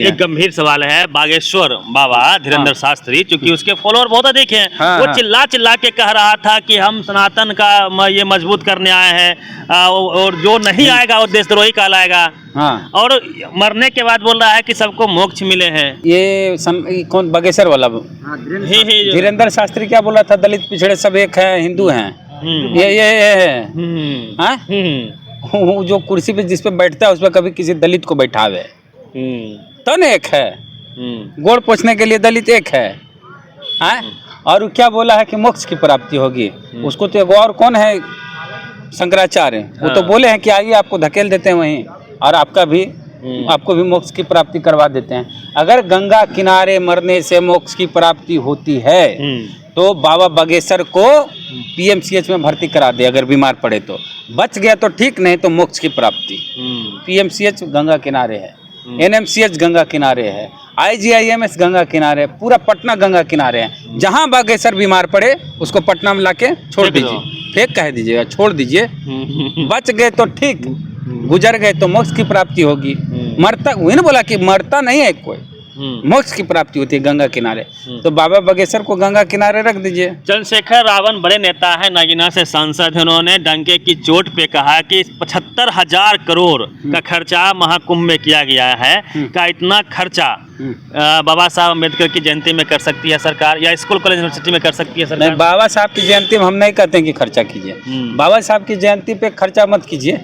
एक गंभीर सवाल है। बागेश्वर बाबा धीरेंद्र शास्त्री, चूंकि उसके फॉलोअर बहुत अधिक हैं, वो चिल्ला चिल्ला के कह रहा था कि हम सनातन का ये मजबूत करने आए हैं और जो नहीं आएगा वो देशद्रोही कहलाएगा। और मरने के बाद बोल रहा है कि सबको मोक्ष मिले हैं। ये कौन बागेश्वर वाला धीरेंद्र शास्त्री क्या बोला था? दलित पिछड़े सब एक है, हिंदू हैं। ये जो कुर्सी पे जिस पे बैठता है उस पर कभी किसी दलित को बैठावे तो न एक है। गोड़ पोछने के लिए दलित एक है। और क्या बोला है कि मोक्ष की प्राप्ति होगी। उसको तो एक और कौन है, शंकराचार्य, वो तो बोले हैं कि आइए आपको धकेल देते हैं वहीं और आपको भी मोक्ष की प्राप्ति करवा देते हैं। अगर गंगा किनारे मरने से मोक्ष की प्राप्ति होती है तो बाबा बागेश्वर को पीएमसीएच में भर्ती करा दे। अगर बीमार पड़े तो बच गया तो ठीक, नहीं तो मोक्ष की प्राप्ति। पीएमसीएच गंगा किनारे है, एनएमसीएच गंगा किनारे है, आईजीआईएमएस गंगा किनारे, पूरा पटना गंगा किनारे है। जहां बागेश्वर बीमार पड़े उसको पटना में लाके छोड़ दीजिए, फेंक कह दीजिएगा, छोड़ दीजिए। बच गए तो ठीक, गुजर गए तो मोक्ष की प्राप्ति होगी। मरता वही ना बोला कि मरता नहीं है कोई, मोक्ष की प्राप्ति होती है गंगा किनारे। तो बाबा बागेश्वर को गंगा किनारे रख दीजिए। चंद्रशेखर रावण बड़े नेता है, नगीना से सांसद है। उन्होंने डंके की चोट पे कहा कि 75,000 करोड़ का खर्चा महाकुंभ में किया गया है। का इतना खर्चा बाबा साहब अम्बेडकर की जयंती में कर सकती है सरकार, या स्कूल कॉलेज यूनिवर्सिटी में कर सकती है सरकार? नहीं, बाबा साहब की जयंती में हम नहीं कहते हैं कि खर्चा कीजिए। बाबा साहब की जयंती पे खर्चा मत कीजिए।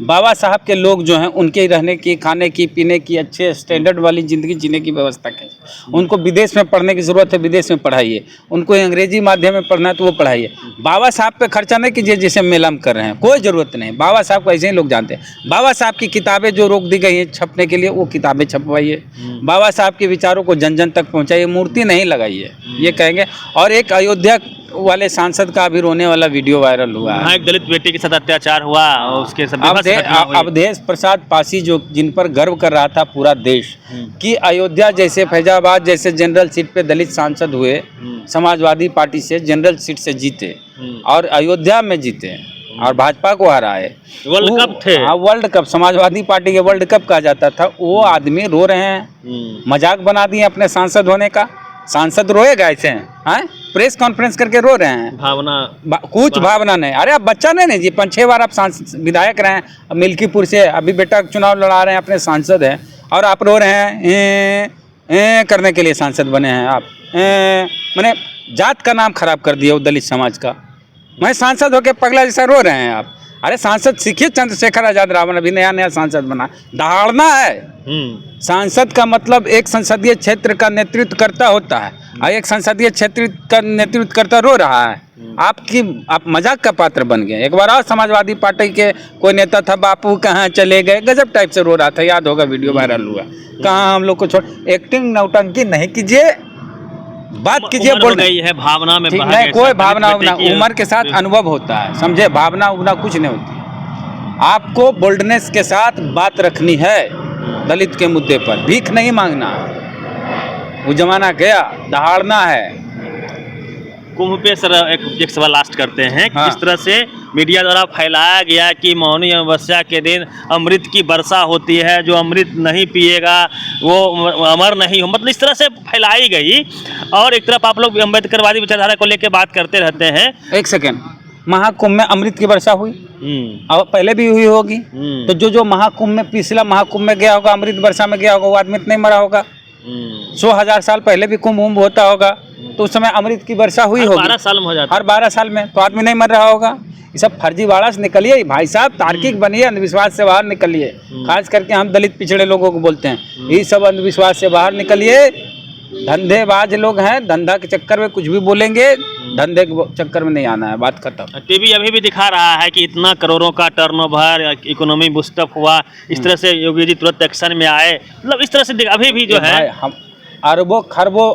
बाबा साहब के लोग जो हैं उनके रहने की, खाने की, पीने की, अच्छे स्टैंडर्ड वाली ज़िंदगी जीने की व्यवस्था कीजिए। उनको विदेश में पढ़ने की ज़रूरत है, विदेश में पढ़ाइए। उनको अंग्रेजी माध्यम में पढ़ना है तो वो पढ़ाइए। बाबा साहब पे खर्चा नहीं कीजिए जैसे मेला में कर रहे हैं, कोई ज़रूरत नहीं। बाबा साहब को ऐसे ही लोग जानते हैं। बाबा साहब की किताबें जो रोक दी गई हैं छपने के लिए, वो किताबें छपवाइए। बाबा साहब के विचारों को जन जन तक पहुँचाइए, मूर्ति नहीं लगाइए, ये कहेंगे। और एक अयोध्या वाले सांसद का अभी रोने वाला वीडियो वायरल हुआ है। एक दलित बेटी के साथ अत्याचार हुआ, उसके अवधेश प्रसाद पासी जो जिन पर गर्व कर रहा था पूरा देश कि अयोध्या जैसे, फैजाबाद जैसे जनरल सीट पे दलित सांसद हुए, समाजवादी पार्टी से जनरल सीट से जीते और अयोध्या में जीते और भाजपा को हराए। वर्ल्ड कप थे। हाँ, वर्ल्ड कप, समाजवादी पार्टी के वर्ल्ड कप कहा जाता था। वो आदमी रो रहे हैं, मजाक बना दिए अपने सांसद होने का। सांसद रोएगा ऐसे हैं? प्रेस कॉन्फ्रेंस करके रो रहे हैं। कुछ भावना नहीं। अरे आप बच्चा नहीं जी, 5-6 बार आप विधायक रहे हैं, मिल्कीपुर से अभी बेटा चुनाव लड़ा रहे हैं, अपने सांसद हैं और आप रो रहे हैं करने के लिए सांसद बने हैं आप। मैंने जात का नाम खराब कर दिया वो दलित समाज का। मैं सांसद होके पगला जैसा रो रहे हैं आप। अरे सांसद सीखिए, चंद्रशेखर आजाद रावण अभी नया सांसद बना, दहाड़ना है। सांसद का मतलब एक संसदीय क्षेत्र का नेतृत्व करता होता है और एक संसदीय क्षेत्र का नेतृत्व करता रो रहा है। आप मजाक का पात्र बन गए। एक बार और समाजवादी पार्टी के कोई नेता था, बापू कहाँ चले गए, गजब टाइप से रो रहा था, याद होगा, वीडियो वायरल हुआ। कहाँ हम लोग को छोड़, एक्टिंग नौटंकी नहीं कीजिए, बात कीजिए। बोल गई है भावना में नहीं, कोई भावना उम्र के साथ अनुभव होता है, समझे? भावना उगना कुछ नहीं होती। आपको बोल्डनेस के साथ बात रखनी है दलित के मुद्दे पर, भीख नहीं मांगना। वो जमाना गया, दहाड़ना है। कुंभ पे सर एक सवाल लास्ट करते हैं। किस तरह से मीडिया द्वारा फैलाया गया कि मौनी अमावस्या के दिन अमृत की वर्षा होती है, जो अमृत नहीं पिएगा वो अमर नहीं हो, मतलब इस तरह से फैलाई गई। और एक तरफ आप लोग अम्बेडकरवादी विचारधारा को लेकर बात करते रहते हैं। एक सेकेंड, महाकुंभ में अमृत की वर्षा हुई और पहले भी हुई होगी। तो जो महाकुंभ में, पिछला महाकुंभ में गया होगा, अमृत वर्षा में गया होगा, वो आदमी नहीं मरा होगा। 100,000 साल पहले भी कुंभ होता होगा तो उस समय अमृत की वर्षा हुई होगी। 12 साल में हो जाता है। हर 12 साल में, तो आदमी नहीं मर रहा होगा। ये सब फर्जीवाड़ा से निकलिए भाई साहब, तार्किक बनिए, अंधविश्वास से बाहर निकलिए। खास करके हम दलित पिछड़े लोगों को बोलते हैं, ये सब अंधविश्वास से बाहर निकलिए। धंधेबाज लोग हैं, धंधा के चक्कर में कुछ भी बोलेंगे, धंधे के चक्कर में नहीं आना है, बात खत्म। टीवी अभी भी दिखा रहा है कि इतना करोड़ों का टर्नओवर, इकोनॉमी बूस्टअप हुआ, इस तरह से योगी जी तुरंत एक्शन में आए, मतलब इस तरह से अभी भी जो है हम अरबों खरबों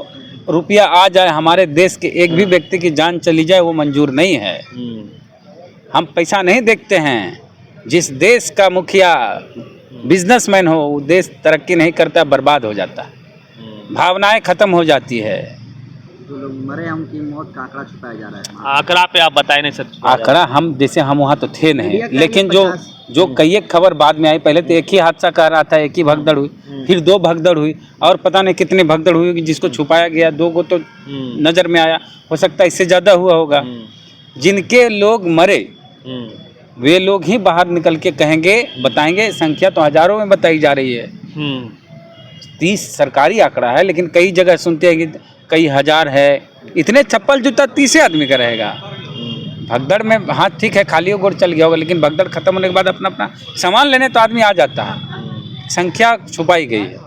रुपया आ जाए, हमारे देश के एक भी व्यक्ति की जान चली जाए, वो मंजूर नहीं है। हम पैसा नहीं देखते हैं। जिस देश का मुखिया बिजनेसमैन हो, वो देश तरक्की नहीं करता, बर्बाद हो जाता है, भावनाएं खत्म हो जाती है। जो लोग मरे हैं उनकी मौत का आंकड़ा छुपाया जा रहा है। आंकड़ा पे आप बताए नहीं सकते। आंकड़ा हम जैसे हम वहाँ तो थे नहीं, मीडिया का लेकिन ये जो कई एक खबर बाद में आई। पहले तो एक ही हादसा कह रहा था, एक ही भगदड़ हुई, फिर 2 भगदड़ हुई और पता नहीं कितनी भगदड़ हुई कि जिसको छुपाया गया 2 को तो नज़र में आया। हो सकता है इससे ज़्यादा हुआ होगा। जिनके लोग मरे वे लोग ही बाहर निकल के कहेंगे, बताएंगे। संख्या तो हजारों में बताई जा रही है। 30 सरकारी आंकड़ा है, लेकिन कई जगह सुनते हैं कि कई हजार है। इतने चप्पल जूता 30 आदमी का रहेगा। भगदड़ में हाँ ठीक है, खाली गोड़ चल गया होगा, लेकिन भगदड़ खत्म होने के बाद अपना अपना सामान लेने तो आदमी आ जाता है। संख्या छुपाई गई है।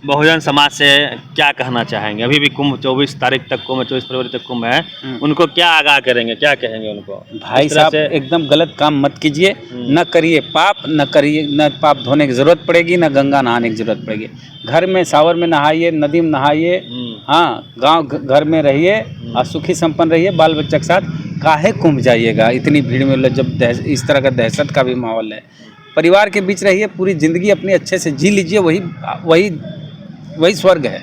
बहुजन समाज से क्या कहना चाहेंगे? अभी भी कुंभ 24 तारीख तक कुंभ, 24 फरवरी तक कुंभ है, उनको क्या आगाह करेंगे, क्या कहेंगे उनको? भाई साहब एकदम गलत काम मत कीजिए, न करिए पाप, न करिए, न पाप धोने की जरूरत पड़ेगी, न गंगा नहाने की जरूरत पड़ेगी। घर में सावर में नहाइए, नदी में नहाइए, हाँ गांव घर में रहिए और सुखी संपन्न रहिए बाल बच्चा के साथ। काहे कुंभ जाइएगा इतनी भीड़ में, जब इस तरह का दहशत का भी माहौल है। परिवार के बीच रहिए, पूरी ज़िंदगी अपनी अच्छे से जी लीजिए, वही स्वर्ग है।